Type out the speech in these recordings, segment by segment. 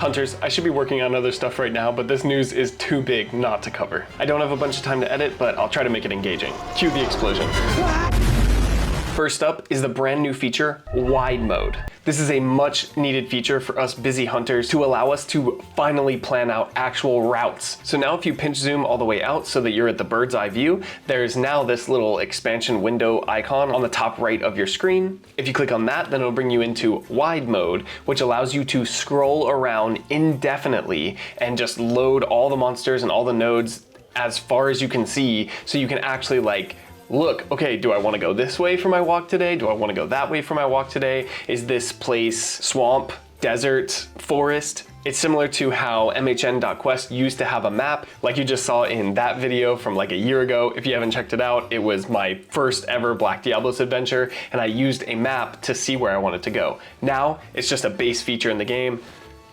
Hunters, I should be working on other stuff right now, but this news is too big not to cover. I don't have a bunch of time to edit, but I'll try to make it engaging. Cue the explosion. First up is the brand new feature, Wide Mode. This is a much needed feature for us busy hunters to allow us to finally plan out actual routes. So now if you pinch zoom all the way out so that you're at the bird's eye view, there's now this little expansion window icon on the top right of your screen. If you click on that, then it'll bring you into Wide Mode, which allows you to scroll around indefinitely and just load all the monsters and all the nodes as far as you can see, so you can actually like look, okay, do I want to go this way for my walk today? Do I want to go that way for my walk today? Is this place swamp, desert, forest? It's similar to how MHN.Quest used to have a map, like you just saw in that video from like a year ago. If you haven't checked it out, it was my first ever Black Diablos adventure, and I used a map to see where I wanted to go. Now, it's just a base feature in the game.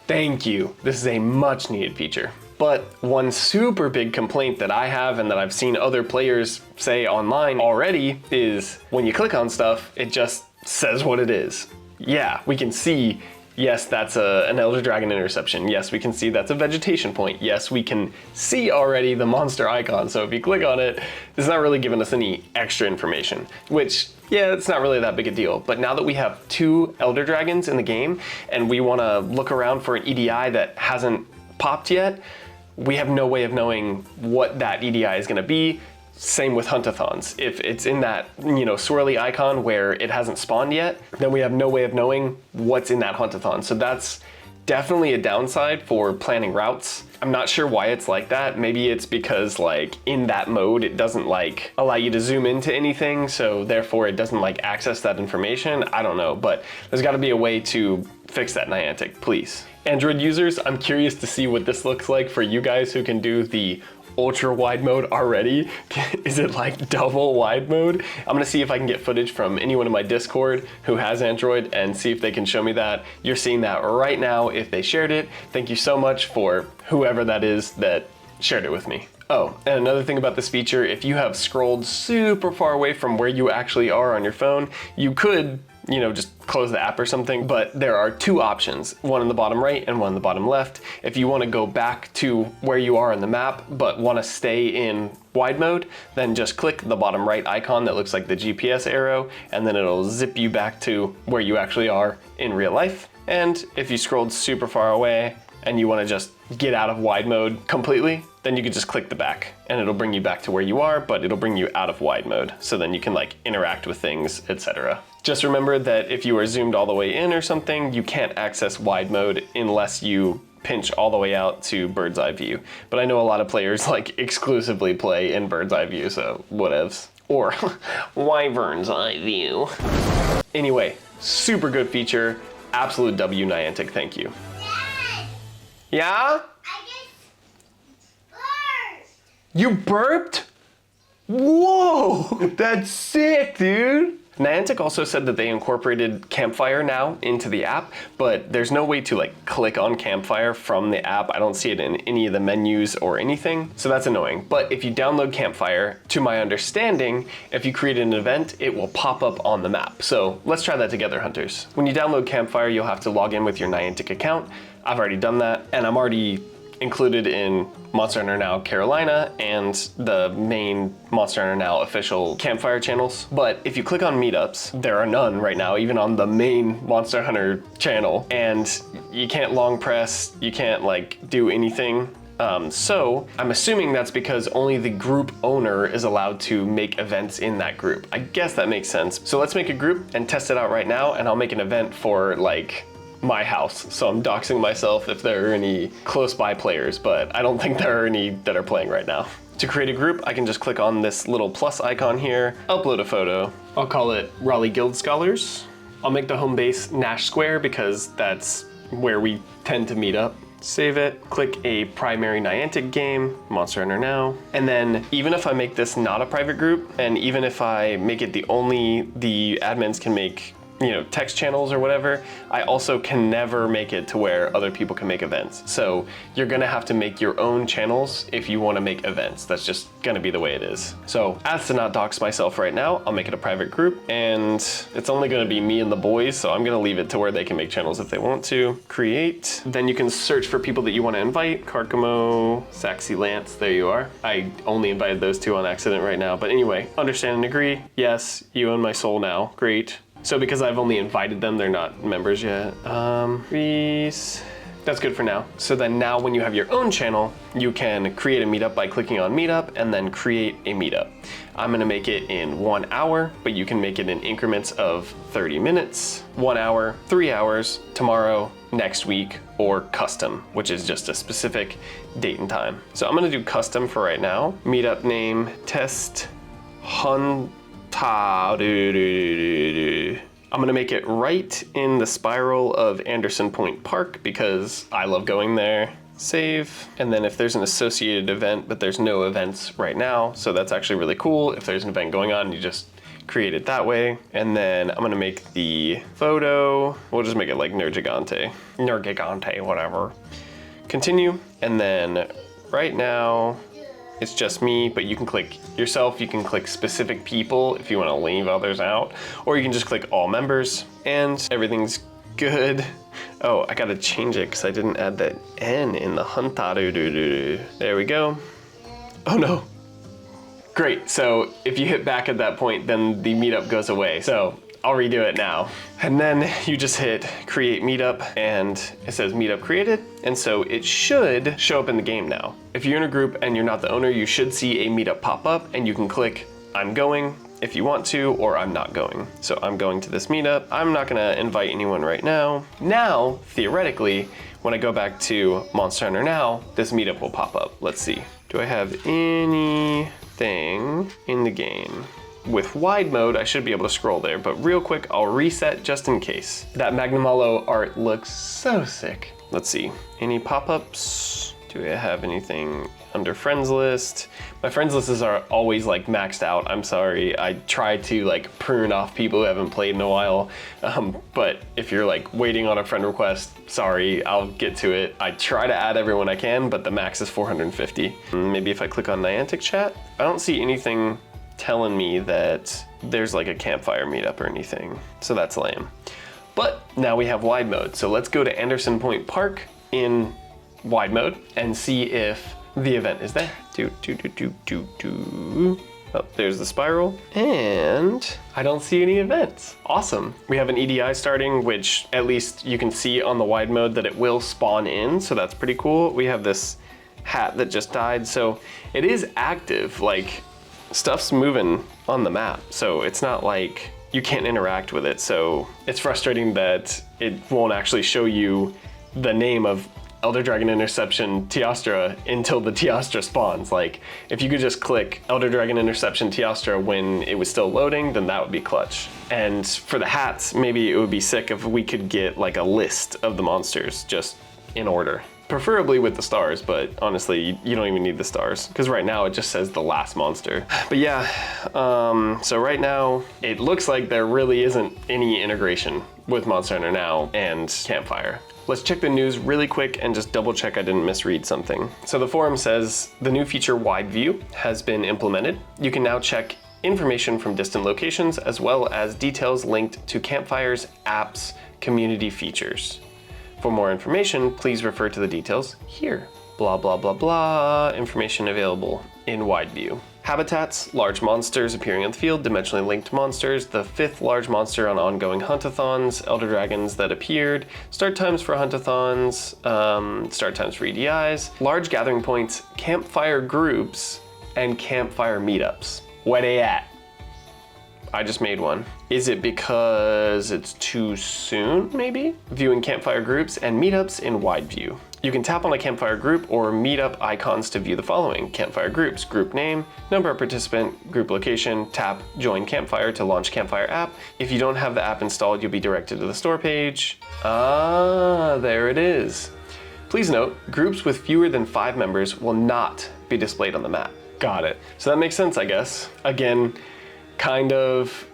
Thank you. This is a much needed feature. But one super big complaint that I have and that I've seen other players say online already is when you click on stuff, it just says what it is. Yeah, we can see, yes, that's an Elder Dragon interception. Yes, we can see that's a vegetation point. Yes, we can see already the monster icon. So if you click on it, it's not really giving us any extra information, which, yeah, it's not really that big a deal. But now that we have 2 Elder Dragons in the game and we want to look around for an EDI that hasn't popped yet, we have no way of knowing what that EDI is going to be. Same with Huntathons. If it's in that, swirly icon where it hasn't spawned yet, then we have no way of knowing what's in that Huntathon. So that's definitely a downside for planning routes. I'm not sure why it's like that. Maybe it's because like in that mode, it doesn't like allow you to zoom into anything. So therefore it doesn't like access that information. I don't know, but there's got to be a way to fix that, Niantic, please. Android users, I'm curious to see what this looks like for you guys who can do the ultra wide mode already. Is it like double wide mode? I'm gonna see if I can get footage from anyone in my Discord who has Android and see if they can show me that. You're seeing that right now if they shared it. Thank you so much for whoever that is that shared it with me. Oh, and another thing about this feature, if you have scrolled super far away from where you actually are on your phone, you could just close the app or something, but there are 2 options, one in the bottom right and one in the bottom left. If you want to go back to where you are on the map, but want to stay in wide mode, then just click the bottom right icon that looks like the GPS arrow, and then it'll zip you back to where you actually are in real life. And if you scrolled super far away and you want to just get out of wide mode completely, then you can just click the back and it'll bring you back to where you are, but it'll bring you out of wide mode. So then you can like interact with things, etc. Just remember that if you are zoomed all the way in or something, you can't access wide mode unless you pinch all the way out to bird's eye view. But I know a lot of players like exclusively play in bird's eye view, so whatevs. Or wyvern's eye view. Anyway, super good feature. Absolute W, Niantic, thank you. Yeah? I just burped. You burped? Whoa, that's sick, dude. Niantic also said that they incorporated Campfire now into the app, but there's no way to like click on Campfire from the app. I don't see it in any of the menus or anything, so that's annoying. But if you download Campfire, to my understanding, if you create an event, it will pop up on the map. So let's try that together, hunters. When you download Campfire, you'll have to log in with your Niantic account. I've already done that, and I'm already included in Monster Hunter Now Carolina and the main Monster Hunter Now official Campfire channels. But if you click on meetups, there are none right now, even on the main Monster Hunter channel, and you can't long press, you can't like do anything. So I'm assuming that's because only the group owner is allowed to make events in that group. I guess that makes sense. So let's make a group and test it out right now, and I'll make an event for like my house. So I'm doxing myself if there are any close by players, but I don't think there are any that are playing right now. To create a group, I can just click on this little plus icon here, upload a photo. I'll call it Raleigh Guild Scholars. I'll make the home base Nash Square because that's where we tend to meet up. Save it, click a primary Niantic game, Monster Hunter Now. And then even if I make this not a private group, and even if I make it the only the admins can make text channels or whatever, I also can never make it to where other people can make events. So you're gonna have to make your own channels if you wanna make events. That's just gonna be the way it is. So as to not dox myself right now, I'll make it a private group, and it's only gonna be me and the boys, so I'm gonna leave it to where they can make channels if they want to. Create, then you can search for people that you wanna invite. Carcamo, Saxy Lance, there you are. I only invited those two on accident right now, but anyway, understand and agree. Yes, you own my soul now, great. So because I've only invited them, they're not members yet. Reese. That's good for now. So then now when you have your own channel, you can create a meetup by clicking on meetup and then create a meetup. I'm gonna make it in 1 hour, but you can make it in increments of 30 minutes, 1 hour, 3 hours, tomorrow, next week, or custom, which is just a specific date and time. So I'm gonna do custom for right now. Meetup name, test, hun. I'm gonna make it right in the spiral of Anderson Point Park because I love going there. Save, and then if there's an associated event, but there's no events right now, so that's actually really cool. If there's an event going on, you just create it that way. And then I'm gonna make the photo, we'll just make it like Nergigante, whatever. Continue, and then right now, it's just me, but you can click yourself, you can click specific people if you want to leave others out, or you can just click all members, and everything's good. Oh, I gotta change it because I didn't add that N in the hunta. There we go. Oh no. Great, so if you hit back at that point, then the meetup goes away. So I'll redo it now. And then you just hit create meetup and it says meetup created. And so it should show up in the game now. If you're in a group and you're not the owner, you should see a meetup pop up and you can click I'm going if you want to, or I'm not going. So I'm going to this meetup. I'm not gonna invite anyone right now. Now, theoretically, when I go back to Monster Hunter Now, this meetup will pop up. Let's see. Do I have anything in the game? With wide mode, I should be able to scroll there, but real quick, I'll reset just in case. That Magnamalo art looks so sick. Let's see, any pop-ups? Do I have anything under friends list? My friends lists are always like maxed out. I'm sorry, I try to like prune off people who haven't played in a while. But if you're like waiting on a friend request, sorry, I'll get to it. I try to add everyone I can, but the max is 450. Maybe if I click on Niantic chat, I don't see anything telling me that there's like a campfire meetup or anything. So that's lame. But now we have wide mode. So let's go to Anderson Point Park in wide mode and see if the event is there. Oh, there's the spiral. And I don't see any events. Awesome. We have an EDI starting, which at least you can see on the wide mode that it will spawn in. So that's pretty cool. We have this hat that just died. So it is active. Like, stuff's moving on the map, so it's not like you can't interact with it. So it's frustrating that it won't actually show you the name of Elder Dragon Interception Teostra until the Teostra spawns. Like, if you could just click Elder Dragon Interception Teostra when it was still loading, then that would be clutch. And for the hats, maybe it would be sick if we could get like a list of the monsters just in order. Preferably with the stars, but honestly, you don't even need the stars because right now it just says the last monster. But yeah, so right now it looks like there really isn't any integration with Monster Hunter Now and Campfire. Let's check the news really quick and just double check I didn't misread something. So the forum says the new feature Wide View has been implemented. You can now check information from distant locations as well as details linked to Campfire's app's community features. For more information, please refer to the details here. Blah, blah, blah, blah. Information available in wide view. Habitats, large monsters appearing on the field, dimensionally linked monsters, the 5th large monster on ongoing huntathons, elder dragons that appeared, start times for huntathons, start times for EDIs, large gathering points, campfire groups, and campfire meetups. Where they at? I just made one. Is it because it's too soon, maybe? Viewing campfire groups and meetups in wide view. You can tap on a campfire group or meetup icons to view the following: campfire groups, group name, number of participant, group location, tap join campfire to launch campfire app. If you don't have the app installed, you'll be directed to the store page. Ah, there it is. Please note, groups with fewer than 5 members will not be displayed on the map. Got it. So that makes sense, I guess. Again, kind of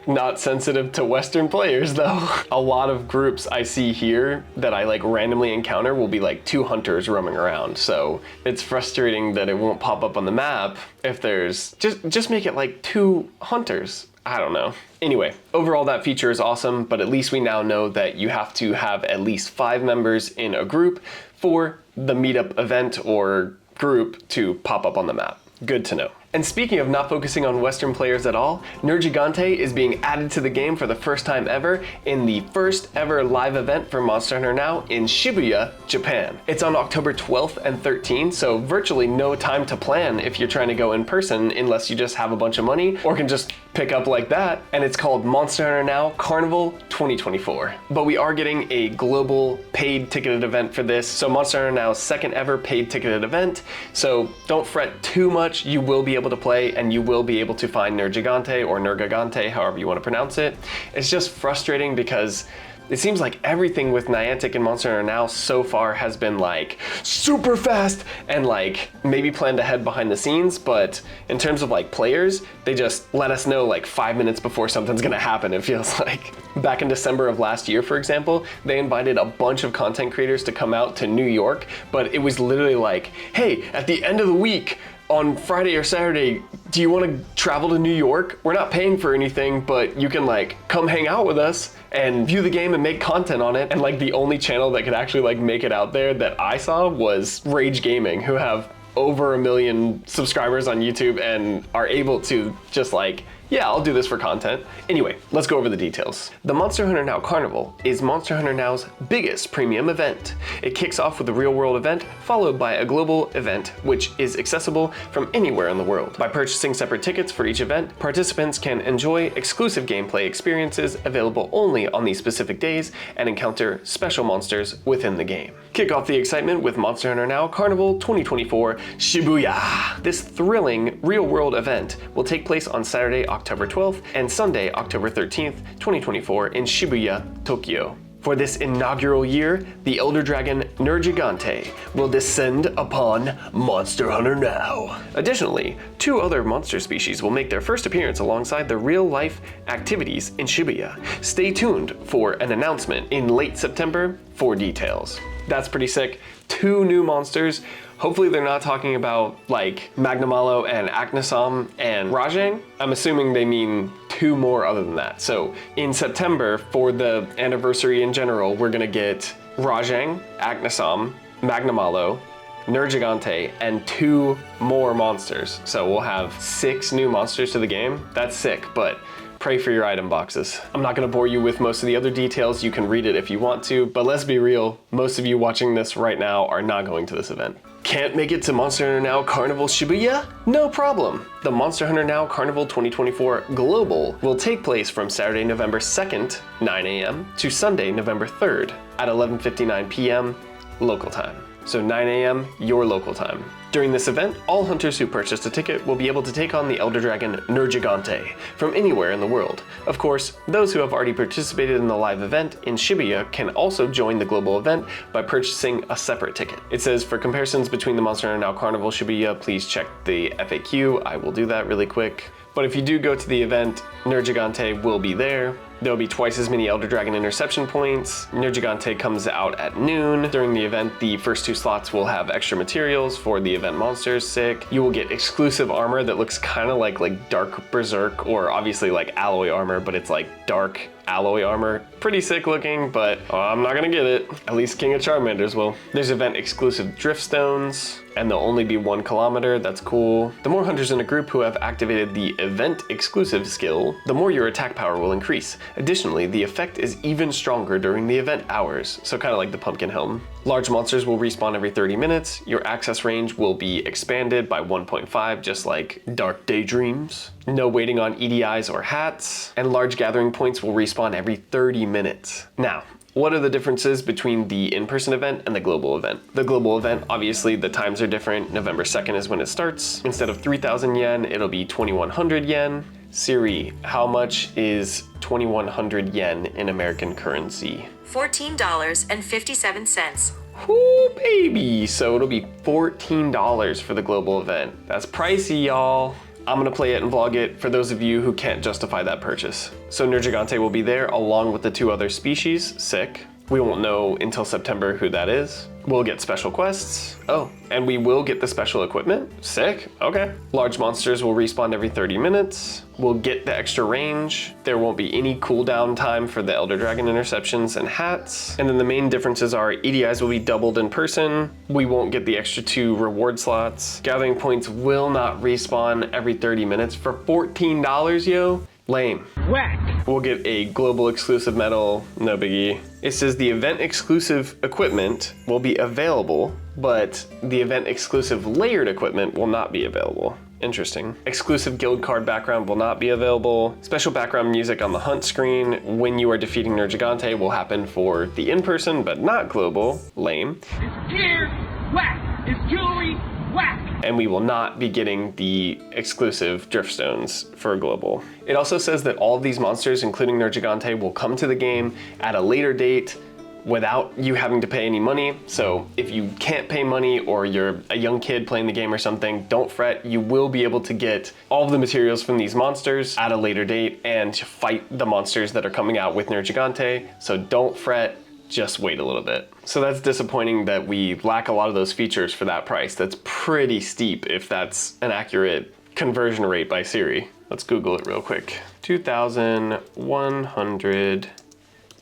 not sensitive to Western players though. A lot of groups I see here that I like randomly encounter will be like 2 hunters roaming around. So it's frustrating that it won't pop up on the map if there's, just make it like 2 hunters. I don't know. Anyway, overall that feature is awesome, but at least we now know that you have to have at least 5 members in a group for the meetup event or group to pop up on the map. Good to know. And speaking of not focusing on Western players at all, Nergigante is being added to the game for the first time ever in the first ever live event for Monster Hunter Now in Shibuya, Japan. It's on October 12th and 13th, so virtually no time to plan if you're trying to go in person unless you just have a bunch of money or can just pick up like that. And it's called Monster Hunter Now Carnival 2024. But we are getting a global paid ticketed event for this, so Monster Hunter Now's second ever paid ticketed event. So don't fret too much, you will be able to play and you will be able to find Nergigante or Nergigante, however you want to pronounce it. It's just frustrating because it seems like everything with Niantic and Monster Hunter Now so far has been like super fast and like maybe planned ahead behind the scenes, but in terms of like players, they just let us know like 5 minutes before something's gonna happen, it feels like. Back in December of last year, for example, they invited a bunch of content creators to come out to New York, but it was literally like, hey, at the end of the week, on Friday or Saturday, do you want to travel to New York? We're not paying for anything, but you can like come hang out with us and view the game and make content on it. And like the only channel that could actually like make it out there that I saw was Rage Gaming, who have over 1 million subscribers on YouTube and are able to just like, yeah, I'll do this for content. Anyway, let's go over the details. The Monster Hunter Now Carnival is Monster Hunter Now's biggest premium event. It kicks off with a real-world event, followed by a global event, which is accessible from anywhere in the world. By purchasing separate tickets for each event, participants can enjoy exclusive gameplay experiences available only on these specific days and encounter special monsters within the game. Kick off the excitement with Monster Hunter Now Carnival 2024 Shibuya. This thrilling real-world event will take place on Saturday, October 12th and Sunday, October 13th, 2024 in Shibuya, Tokyo. For this inaugural year, the Elder Dragon Nergigante will descend upon Monster Hunter Now. Additionally, 2 other monster species will make their first appearance alongside the real-life activities in Shibuya. Stay tuned for an announcement in late September for details. That's pretty sick. 2 new monsters. Hopefully they're not talking about like Magnamalo and Aknasam and Rajang. I'm assuming they mean 2 more other than that. So in September, for the anniversary in general, we're gonna get Rajang, Aknasam, Magnamalo, Nergigante, and 2 more monsters. So we'll have 6 new monsters to the game. That's sick, but pray for your item boxes. I'm not gonna bore you with most of the other details. You can read it if you want to, but let's be real, most of you watching this right now are not going to this event. Can't make it to Monster Hunter Now Carnival Shibuya? No problem. The Monster Hunter Now Carnival 2024 Global will take place from Saturday, November 2nd, 9 a.m. to Sunday, November 3rd at 11:59 p.m. local time. So 9 a.m. your local time. During this event, all hunters who purchased a ticket will be able to take on the Elder Dragon Nergigante from anywhere in the world. Of course, those who have already participated in the live event in Shibuya can also join the global event by purchasing a separate ticket. It says, for comparisons between the Monster Hunter Now Carnival Shibuya, please check the FAQ. I will do that really quick. But if you do go to the event, Nergigante will be there. There'll be twice as many Elder Dragon interception points. Nergigante comes out at noon. During the event, the first 2 slots will have extra materials for the event monsters, sick. You will get exclusive armor that looks kind of like dark berserk, or obviously like alloy armor, but it's like dark alloy armor. Pretty sick looking, but I'm not gonna get it. At least King of Charmanders will. There's event exclusive drift stones, and they'll only be 1 kilometer, that's cool. The more hunters in a group who have activated the event exclusive skill, the more your attack power will increase. Additionally, the effect is even stronger during the event hours, so kind of like the pumpkin helm. Large monsters will respawn every 30 minutes. Your access range will be expanded by 1.5, just like Dark Daydreams. No waiting on EDIs or hats, and large gathering points will respawn every 30 minutes. Now, what are the differences between the in-person event and the global event? The global event, obviously the times are different. November 2nd is when it starts. Instead of 3,000 yen, it'll be 2,100 yen. Siri, how much is 2,100 yen in American currency? $14.57. Whoo, baby! So it'll be $14 for the global event. That's pricey, y'all. I'm gonna play it and vlog it for those of you who can't justify that purchase. So Nergigante will be there along with the 2 other species. Sick. We won't know until September who that is. We'll get special quests. Oh, and we will get the special equipment. Sick, okay. Large monsters will respawn every 30 minutes. We'll get the extra range. There won't be any cooldown time for the Elder Dragon interceptions and hats. And then the main differences are EDIs will be doubled in person. We won't get the extra 2 reward slots. Gathering points will not respawn every 30 minutes for $14, yo. Lame. Whack. We'll get a global exclusive medal, no biggie. It says the event exclusive equipment will be available, but the event exclusive layered equipment will not be available. Interesting. Exclusive guild card background will not be available. Special background music on the hunt screen when you are defeating Nergigante will happen for the in-person, but not global. Lame. It's gear. Whack. It's jewelry. Whack. And we will not be getting the exclusive driftstones for global. It also says that all of these monsters, including Nergigante, will come to the game at a later date without you having to pay any money. So if you can't pay money or you're a young kid playing the game or something, don't fret. You will be able to get all of the materials from these monsters at a later date and fight the monsters that are coming out with Nergigante. So don't fret. Just wait a little bit. So that's disappointing that we lack a lot of those features for that price. That's pretty steep if that's an accurate conversion rate by Siri. Let's Google it real quick. 2,100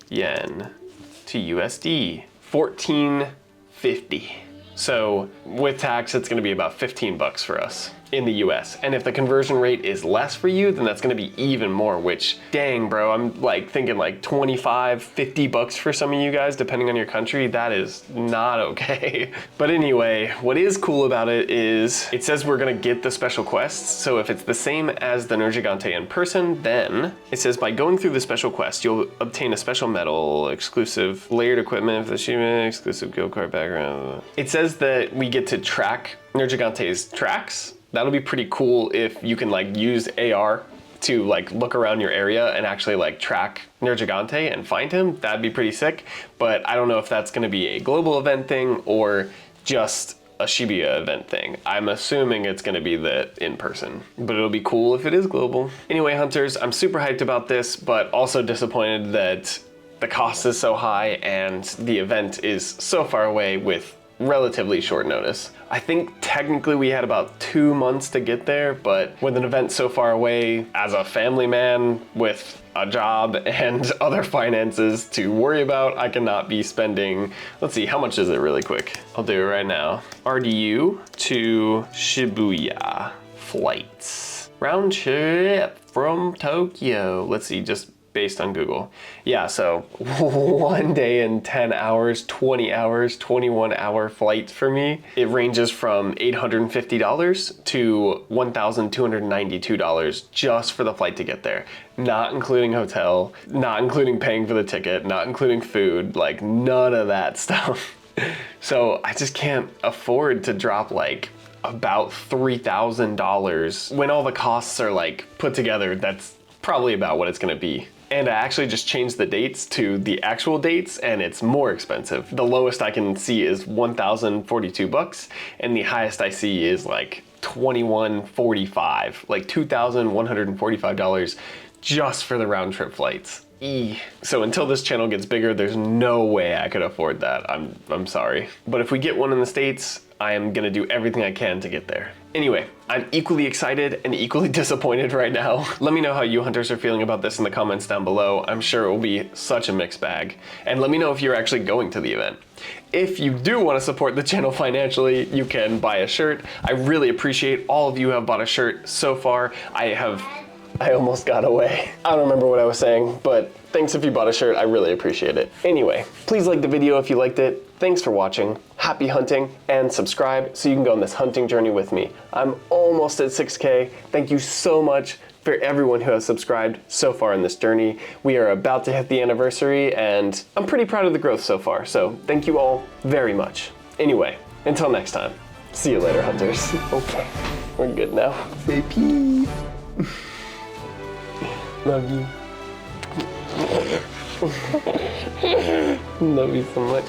yen to USD, 14.50. So with tax, it's gonna be about 15 bucks for us in the US. And if the conversion rate is less for you, then that's gonna be even more, which dang bro, I'm like thinking like 25, 50 bucks for some of you guys, depending on your country. That is not okay. But anyway, what is cool about it is it says we're gonna get the special quests. So if it's the same as the Nergigante in person, then it says by going through the special quest, you'll obtain a special medal, exclusive layered equipment for the achievement, exclusive guild card background. It says that we get to track Nergigante's tracks. That'll be pretty cool if you can like use AR to like look around your area and actually like track Nergigante and find him. That'd be pretty sick, but I don't know if that's gonna be a global event thing or just a Shibuya event thing. I'm assuming it's gonna be the in-person, but it'll be cool if it is global. Anyway, hunters, I'm super hyped about this, but also disappointed that the cost is so high and the event is so far away with relatively short notice. I think technically we had about 2 months to get there, but with an event so far away, as a family man with a job and other finances to worry about, I cannot be spending, let's see, how much is it really quick? I'll do it right now. RDU to Shibuya flights. Round trip from Tokyo. Let's see, just based on Google. Yeah, so 1 day and 10 hours, 20 hours, 21-hour flight for me. It ranges from $850 to $1,292 just for the flight to get there. Not including hotel, not including paying for the ticket, not including food, like none of that stuff. So I just can't afford to drop like about $3,000 when all the costs are like put together. That's probably about what it's gonna be. And I actually just changed the dates to the actual dates and it's more expensive. The lowest I can see is 1,042 bucks and the highest I see is like 2,145, like $2,145 just for the round trip flights. So until this channel gets bigger, there's no way I could afford that. I'm sorry. But if we get one in the States, I am gonna do everything I can to get there. Anyway, I'm equally excited and equally disappointed right now. Let me know how you hunters are feeling about this in the comments down below. I'm sure it will be such a mixed bag. And let me know if you're actually going to the event. If you do want to support the channel financially, you can buy a shirt. I really appreciate all of you who have bought a shirt so far. I almost got away. I don't remember what I was saying, but thanks if you bought a shirt, I really appreciate it. Anyway, please like the video if you liked it. Thanks for watching, happy hunting, and subscribe so you can go on this hunting journey with me. I'm almost at 6K. Thank you so much for everyone who has subscribed so far in this journey. We are about to hit the anniversary and I'm pretty proud of the growth so far, so thank you all very much. Anyway, until next time, see you later, hunters. Okay, we're good now. Say peace. Love you. Love you so much.